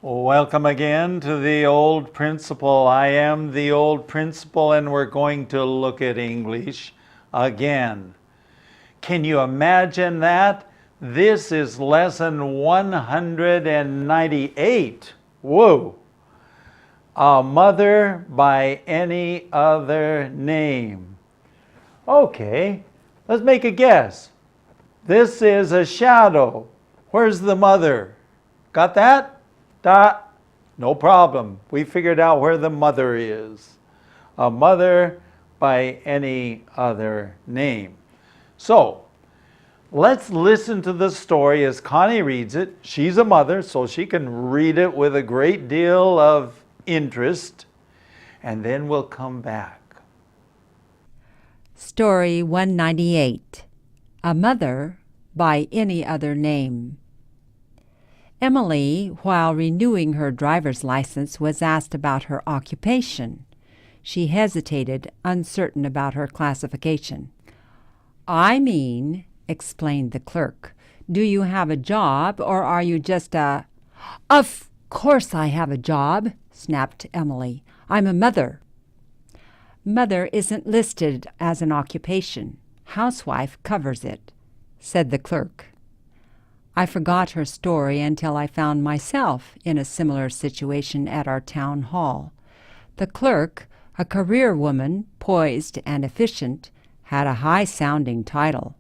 Welcome again to the Old Principle. I am the Old Principle, and we're going to look at English again. Can you imagine that? This is lesson 198. Whoa! A mother by any other name. Okay, let's make a guess. This is a shadow. Where's the mother? Got that? No problem. We figured out where the mother is. A mother by any other name. So, let's listen to the story as Connie reads it. She's a mother, so she can read it with a great deal of interest. And then we'll come back. Story 198. A Mother by Any Other Name. Emily, while renewing her driver's license, was asked about her occupation. She hesitated, uncertain about her classification. "I mean," explained the clerk, "do you have a job, or are you just a—" "Of course I have a job," snapped Emily. "I'm a mother." "Mother isn't listed as an occupation. Housewife covers it," said the clerk. I forgot her story until I found myself in a similar situation at our town hall. The clerk, a career woman, poised and efficient, had a high-sounding title.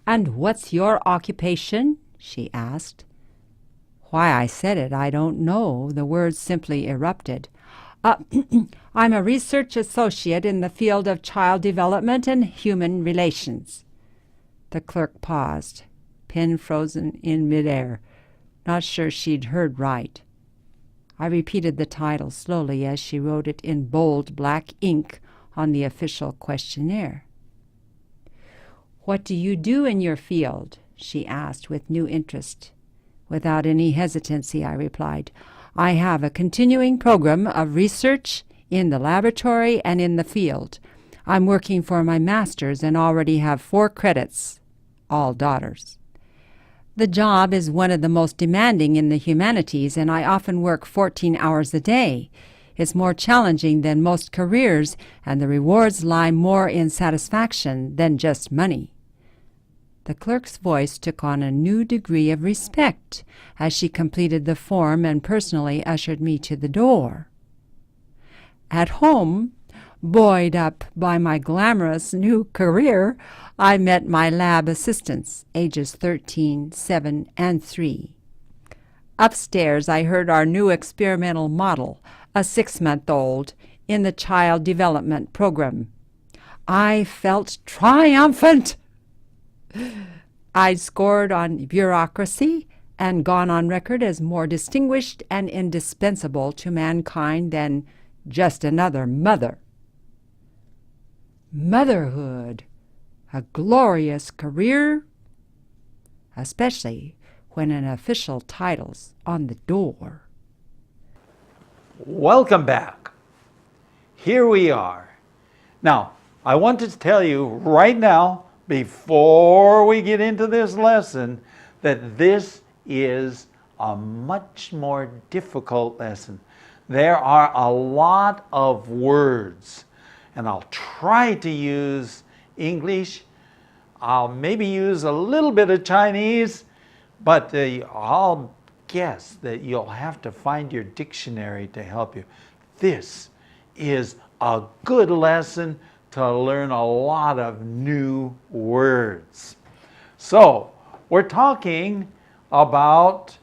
"And what's your occupation?" she asked. Why I said it, I don't know. The words simply erupted. I'm a research associate in the field of child development and human relations." The clerk paused, pen frozen in midair, not sure she'd heard right. I repeated the title slowly as she wrote it in bold black ink on the official questionnaire. "What do you do in your field?" she asked with new interest. Without any hesitancy, I replied, "I have a continuing program of research in the laboratory and in the field. I'm working for my master's and already have 4 credits, all daughters. The job is one of the most demanding in the humanities, and I often work 14 hours a day. It's more challenging than most careers, and the rewards lie more in satisfaction than just money." The clerk's voice took on a new degree of respect as she completed the form and personally ushered me to the door. At home, buoyed up by my glamorous new career, I met my lab assistants, ages 13, 7, and 3. Upstairs, I heard our new experimental model, a 6-month-old, in the child development program. I felt triumphant. I'd scored on bureaucracy and gone on record as more distinguished and indispensable to mankind than just another mother. Motherhood, a glorious career, especially when an official title's on the door. Welcome back. Here we are. Now, I want to tell you right now, before we get into this lesson, that this is a much more difficult lesson. There are a lot of words, and I'll try to use English. I'll maybe use a little bit of Chinese, but I'll guess that you'll have to find your dictionary to help you. This is a good lesson to learn a lot of new words. So, we're talking about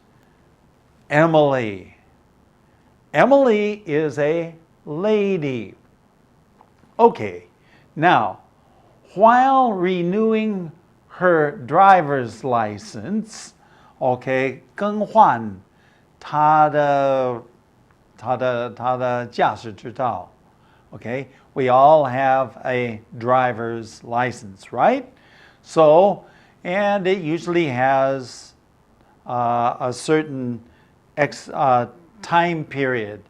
Emily. Emily is a lady. Okay, now, while renewing her driver's license, okay, 更换她的驾驶执照. Okay, we all have a driver's license, right? So, and it usually has a certain time period,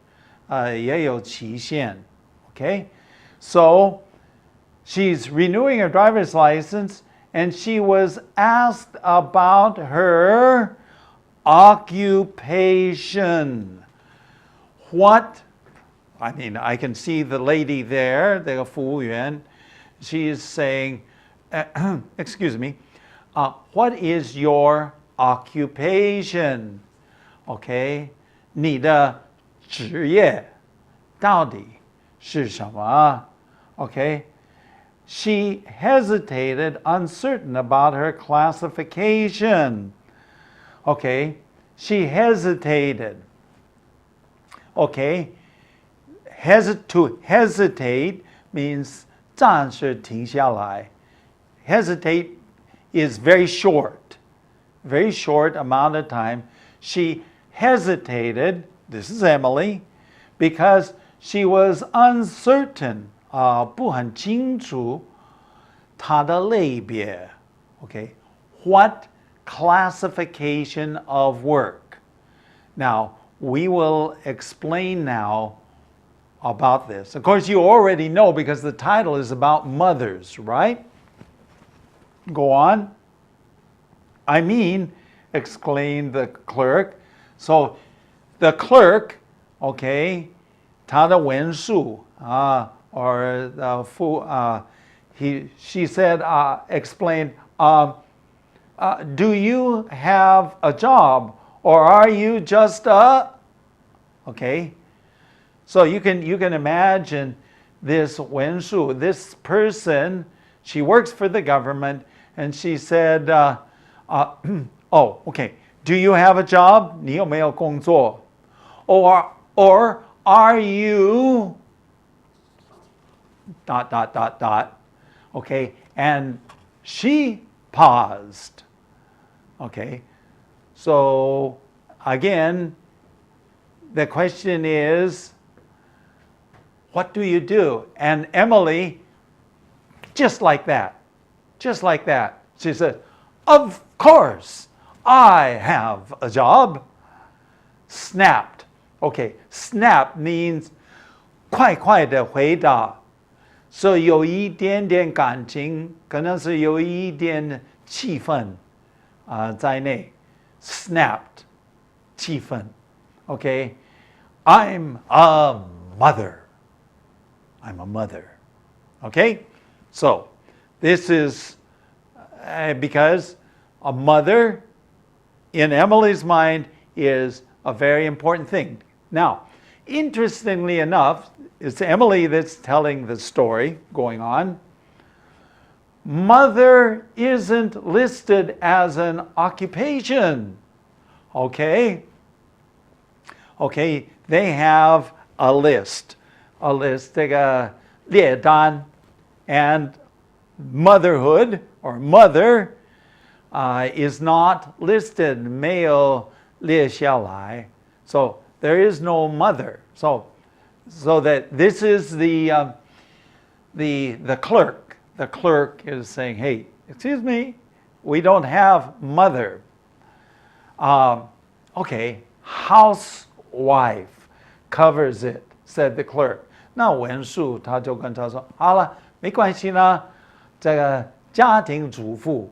也有期限, okay? So, she's renewing her driver's license, and she was asked about her occupation. What? I mean, I can see the lady there, the 服务员. She is saying, excuse me, what is your occupation? Okay, 你的职业到底是什么? Okay, she hesitated, uncertain about her classification. Okay, she hesitated. Okay, to hesitate means 暂时停下来. Hesitate is very short amount of time. She hesitated, this is Emily, because she was uncertain, 不很清楚她的类别. Okay, what classification of work? Now, we will explain now about this. Of course, you already know because the title is about mothers, right? Go on. I mean, exclaimed the clerk. So, the clerk, okay, 他的文书, or she said, explained, do you have a job or are you just a, okay? So you can imagine this 文书, this person, she works for the government, and she said, oh, okay, do you have a job? 你有没有工作? Or are you ... Okay, and she paused. Okay, so again, the question is, what do you do? And Emily, just like that, she said, of course, I have a job. Snapped. Okay, snap means 快快的回答. So 有一点点感情, 可能是有一点气氛在内. Snapped. 气氛. Okay, I'm a mother. I'm a mother. Okay? So, this is because a mother, in Emily's mind, is a very important thing. Now, interestingly enough, it's Emily that's telling the story going on. Mother isn't listed as an occupation. Okay? Okay, they have a list.这个列单, and motherhood or mother is not listed, 没有列下来. So there is no mother. So that this is the clerk. The clerk is saying, hey, excuse me, we don't have mother. Okay, housewife covers it, said the clerk. 那文书他就跟他说，好了，没关系啦，这个家庭主妇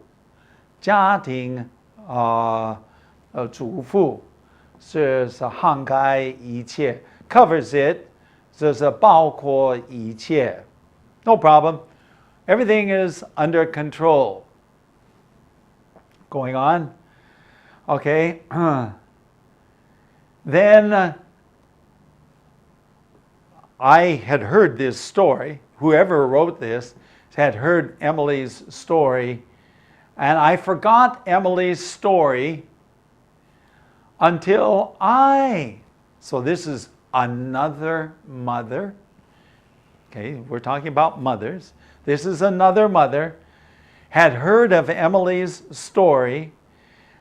是涵盖一切 covers it， 就是包括一切 no problem, everything is under control. Going on, okay. Then I had heard this story. Whoever wrote this had heard Emily's story, and I forgot Emily's story until so this is another mother. Okay, we're talking about mothers. This is another mother, had heard of Emily's story,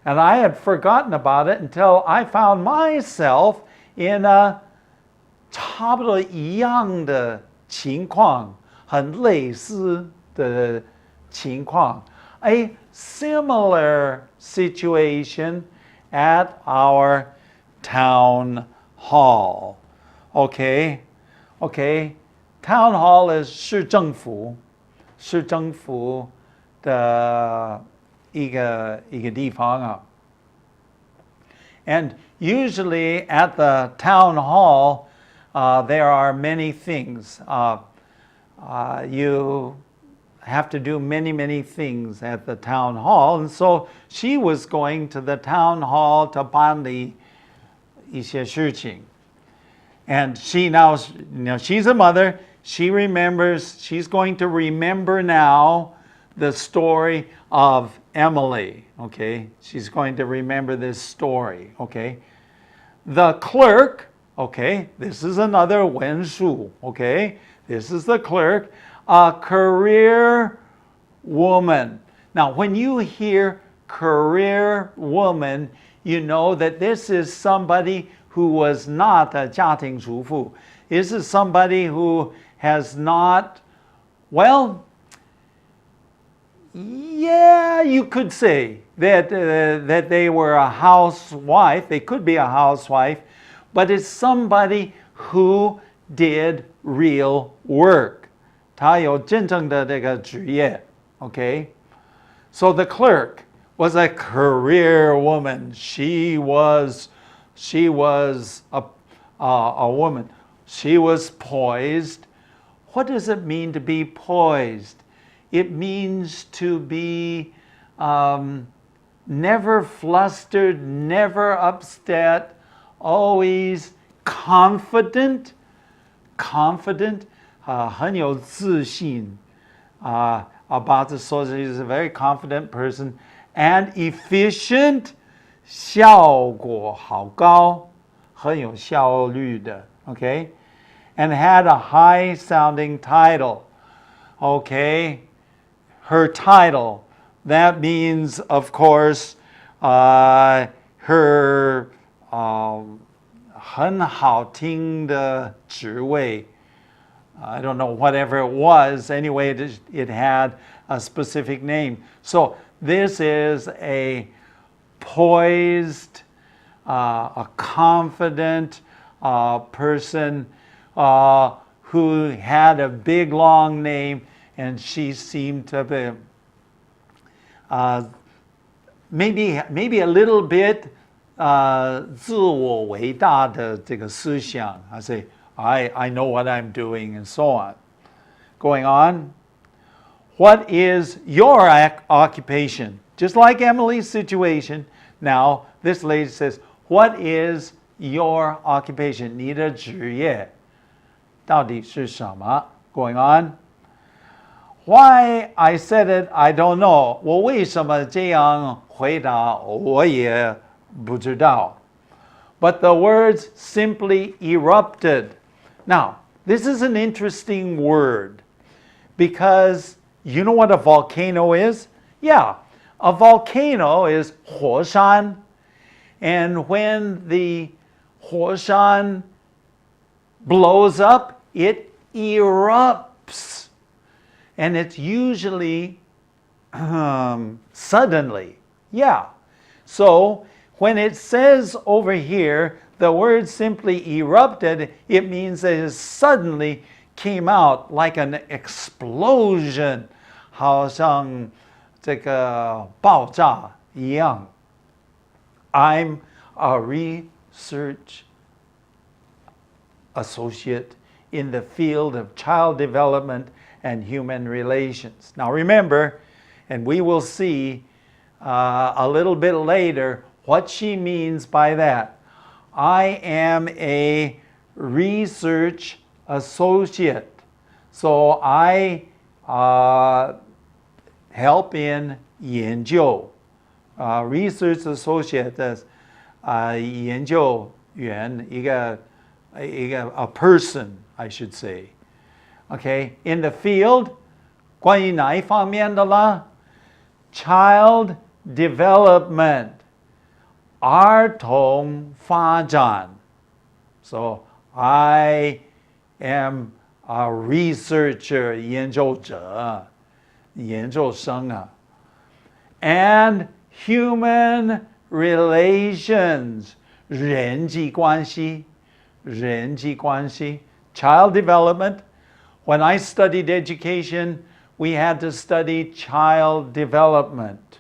and I had forgotten about it until I found myself in a 差不多一样的情况，很类似的情况, a similar situation at our town hall. Okay, town hall is 市政府的一个地方啊。And usually at the town hall, there are many things. You have to do many, many things at the town hall. And so she was going to the town hall to 办理一些事情. And she now, she's a mother. She remembers, she's going to remember now the story of Emily, okay? She's going to remember this story, okay? The clerk, okay? This is another 文书, okay? This is the clerk, a career woman. Now, when you hear career woman, you know that this is somebody who was not a 家庭主妇. This is somebody who has not, well, yeah, you could say that, that they were a housewife. They could be a housewife, but it's somebody who did real work. 他有真正的这个职业, okay? So the clerk was a career woman. She was a woman. She was poised. What does it mean to be poised? It means to be never flustered, never upset, always confident. Confident, 很有自信. About the soldier, he's a very confident person. And efficient, 效果好高, 很有效率的, okay? And had a high-sounding title. Okay, her title, that means, of course, her 很好听的职位. I don't know, whatever it was. Anyway, it had a specific name. So this is a poised, a confident person who had a big, long name, and she seemed to be maybe a little bit 自我伟大的这个思想. I say, I know what I'm doing, and so on. Going on. What is your occupation? Just like Emily's situation. Now, this lady says, what is your occupation? 你的职业到底是什么? Going on. Why I said it, I don't know. 我为什么这样回答，我也不知道. But the words simply erupted. Now, this is an interesting word because you know what a volcano is? Yeah, a volcano is 火山. And when the 火山 blows up, it erupts. And it's usually suddenly. Yeah. So when it says over here, the word simply erupted, it means that it suddenly came out like an explosion, 好像这个爆炸一样. I'm a research associate in the field of child development and human relations. Now remember, and we will see a little bit later what she means by that. I am a research associate. So I help in 研究. Research associate is 研究员, a person, I should say. Okay, in the field, 关于哪一方面的啦? Child development, 儿童发展. So I am a researcher, 研究者, 研究生啊. And human relations, 人际关系, 人际关系. Child development. When I studied education, we had to study child development.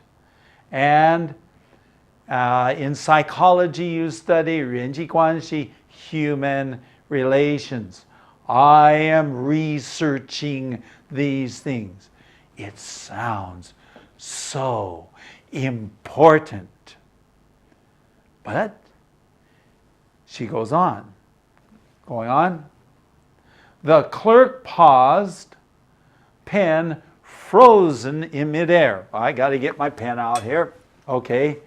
And In psychology, you study 人际关系, human relations. I am researching these things. It sounds so important. But she goes on. Going on. The clerk paused, pen frozen in midair. I got to get my pen out here. Okay.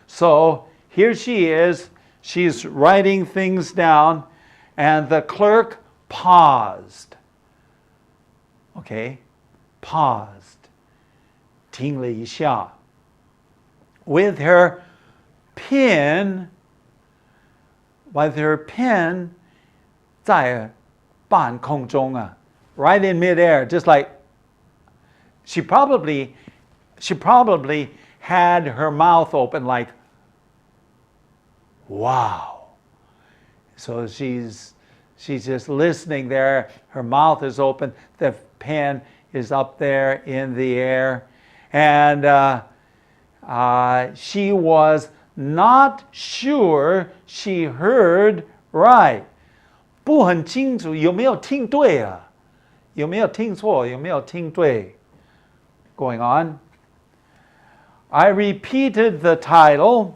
So here she is. She's writing things down, and the clerk paused. Okay. Paused. 停了一下. With her pen, 在半空中啊, right in midair, just like she probably had her mouth open like, wow. So she's just listening there. Her mouth is open. The pen is up there in the air. And she was not sure she heard right. 不很清楚有没有听对啊？有没有听错？有没有听对？ Going on. I repeated the title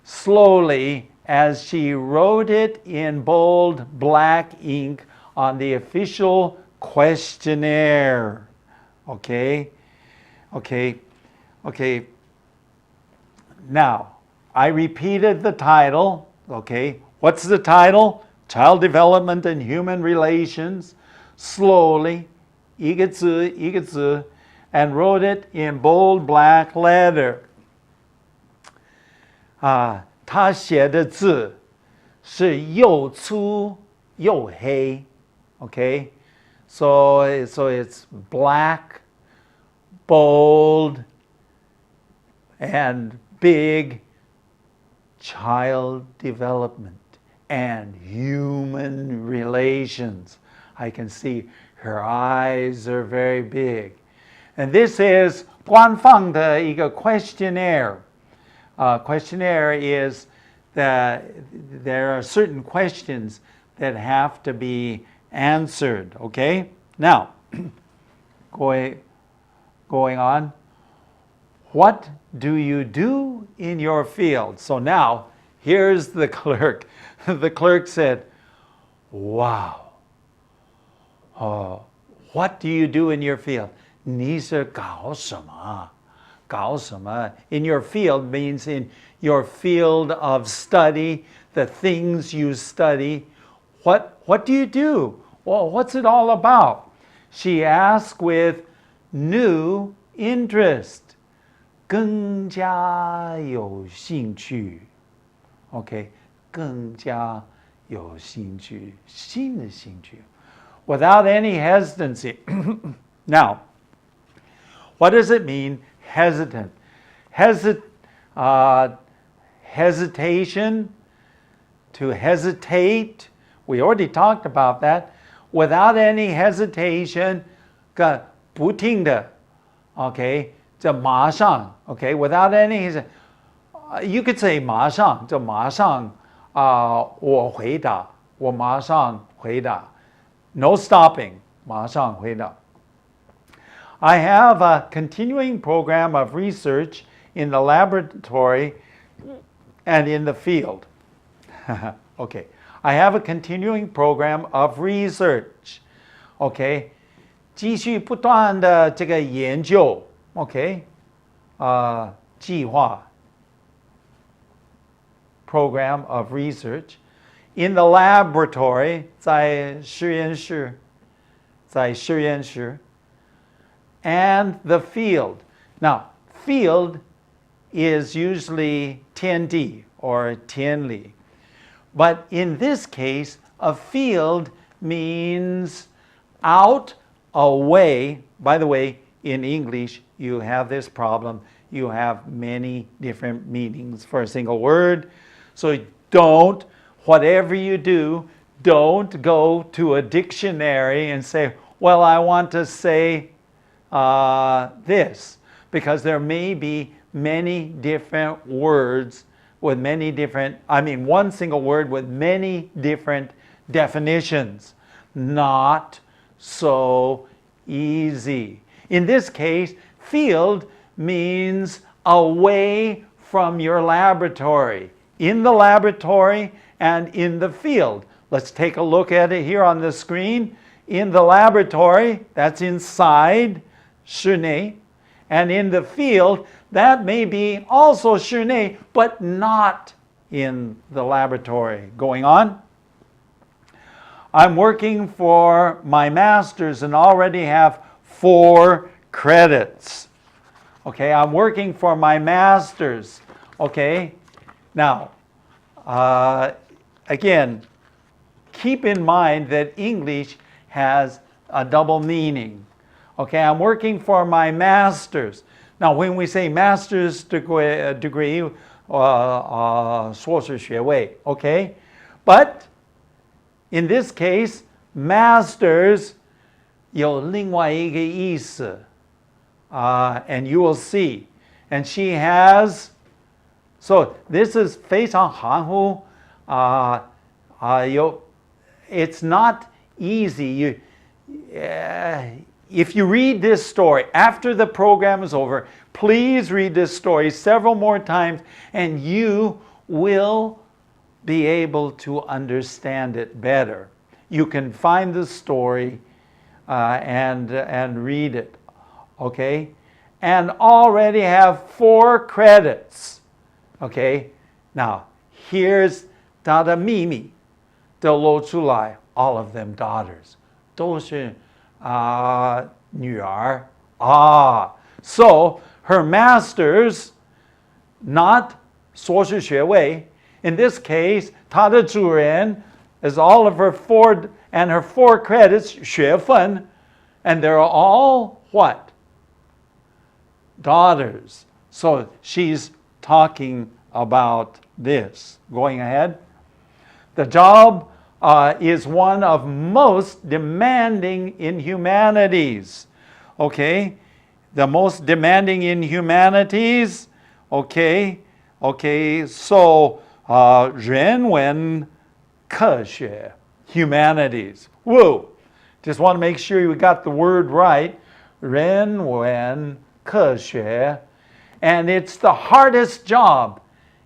slowly as she wrote it in bold black ink on the official questionnaire. Okay? Now, I repeated the title. Okay? What's the title? Child Development and Human Relations. Slowly, 一个字一个字, and wrote it in bold black letter. 他写的字是又粗又黑. Okay? So it's black, bold, and big. Child development and human relations. I can see her eyes are very big. And this is 官方的一个 questionnaire. Questionnaire is that there are certain questions that have to be answered. Okay? Now, going on. What do you do in your field? So now, here's the clerk. The clerk said, wow. What do you do in your field? 你是搞什么？搞什么? In your field means in your field of study, the things you study. What do you do? Well, what's it all about? She asked with new interest. 更加有兴趣. Okay, 更加有兴趣. 新的兴趣. Without any hesitancy. Now, what does it mean, hesitant? Hesitation, to hesitate. We already talked about that. Without any hesitation, 不停的. Okay, 就马上. Okay, without any, you could say 马上, 就马上, 我回答, 我马上回答. No stopping, 马上回答. I have a continuing program of research in the laboratory and in the field. Okay, I have a continuing program of research. Okay, 继续不断的这个研究. Okay, 计划 program of research in the laboratory 在实验室 and the field. Now, field is usually 天地 or 天里. But in this case, a field means out, away. By the way, in English, you have this problem. You have many different meanings for a single word. So whatever you do, don't go to a dictionary and say, well, I want to say this, because there may be many different words with many different, one single word with many different definitions. Not so easy. In this case, field means away from your laboratory. In the laboratory and in the field. Let's take a look at it here on the screen. In the laboratory, that's inside, 室内. And in the field, that may be also 室内, but not in the laboratory. Going on. I'm working for my master's and already have 4 credits. Okay, I'm working for my master's. Okay, now, again, keep in mind that English has a double meaning. Okay, I'm working for my master's. Now, when we say master's degree, 硕士学位, okay? But in this case, masters 有另外一个意思, and you will see. And she has, so this is 非常含糊, it's not easy. If you read this story after the program is over, please read this story several more times and you will be able to understand it better. You can find the story and read it, okay? And already have 4 credits, okay? Now, here's 她的秘密都露出来, all of them daughters. 都是女儿. So her masters, not 硕士学位. In this case, 她的主人 is all of her 4 and her 4 credits, 学分, and they're all what? Daughters. So she's talking about this. Going ahead. The job is one of most demanding in humanities. Okay? The most demanding in humanities. Okay? Okay, so 人文科学, humanities. Whoa! Just want to make sure you got the word right. 人文科学. And it's the hardest job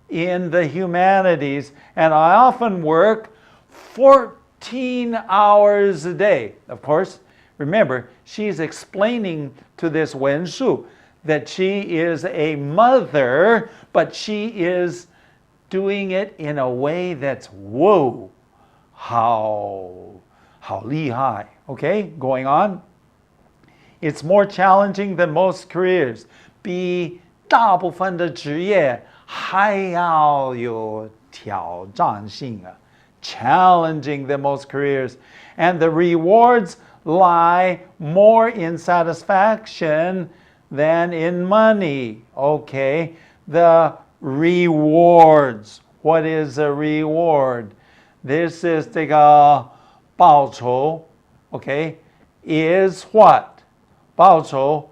in the humanities. And I often work 14 hours a day. Of course, remember, she's explaining to this Wen Shu that she is a mother, but she is doing it in a way that's, whoa, 好厉害. Okay, going on. It's more challenging than most careers. 比大部分的职业还要有挑战性啊. Challenging than most careers. And the rewards lie more in satisfaction than in money. Okay, the rewards. What is a reward? This is 这个报酬. Okay, is what? 报酬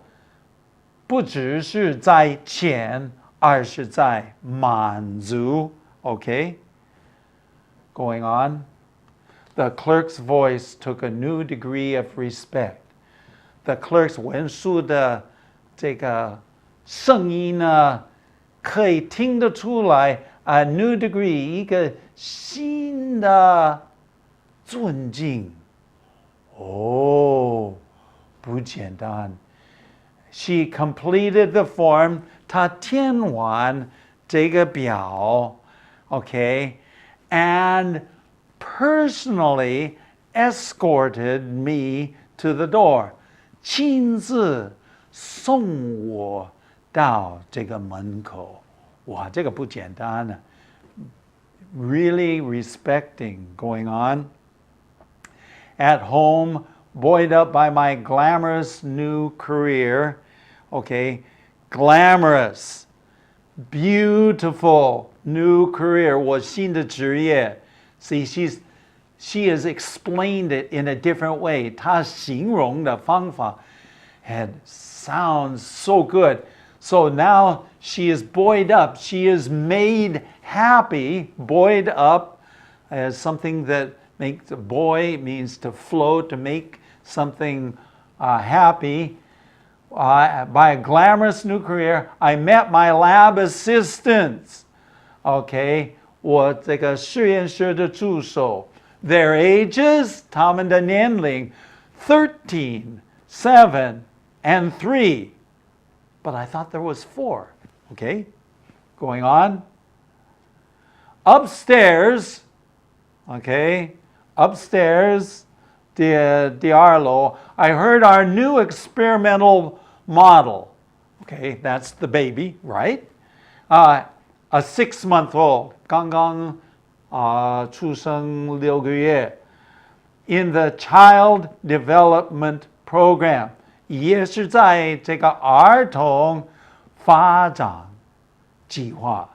不只是在钱，而是在满足. Okay? Going on. The clerk's voice took a new degree of respect. The clerk's 文书的这个声音呢，可以听得出来 a new degree 一个新的尊敬。哦，不简单。She completed the form. 她填完这个表 okay, and personally escorted me to the door. 亲自送我到这个门口。哇，这个不简单啊。Really respecting going on. At home, buoyed up by my glamorous new career. Okay, glamorous, beautiful new career. 我新的职业. See, she has explained it in a different way. 她形容的方法 and sounds so good. So now she is buoyed up. She is made happy. Buoyed up as something that makes a buoy means to float, to make something happy. By a glamorous new career, I met my lab assistants. Okay, 我这个实验室的助手。Their ages, 他们的年龄 13, 7, and 3. But I thought there was 4. Okay, going on. Upstairs, okay, upstairs, Diarlo, I heard our new experimental model. Okay, that's the baby, right? A 6-month-old, 刚刚出生6个月 in the Child Development Program. 也是在这个儿童发展计划。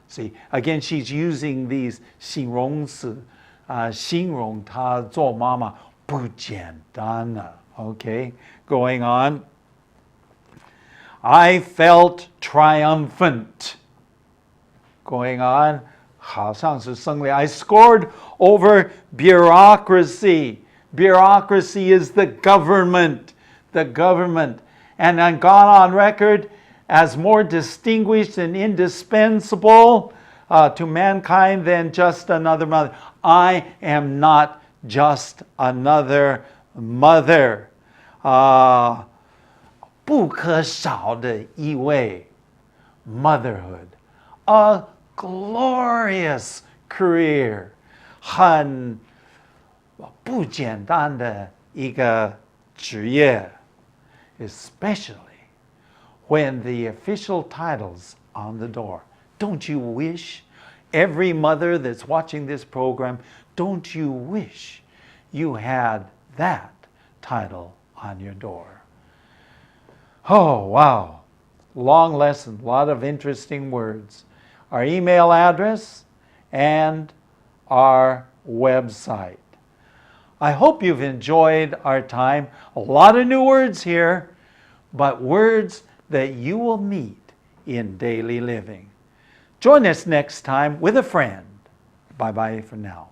See, again, she's using these 形容词，形容她做妈妈不简单了。Okay, going on. I felt triumphant. Going on. 好像是胜利. I scored over bureaucracy. Bureaucracy is the government. The government. And I've gone on record as more distinguished and indispensable to mankind than just another mother. I am not just another mother. 不可少的一位 motherhood. A glorious career. 很不简单的一个职业. Especially when the official title's on the door. Don't you wish, every mother that's watching this program, don't you wish you had that title on your door? Oh, wow. Long lesson, a lot of interesting words. Our email address and our website. I hope you've enjoyed our time. A lot of new words here, but words that you will meet in daily living. Join us next time with a friend. Bye-bye for now.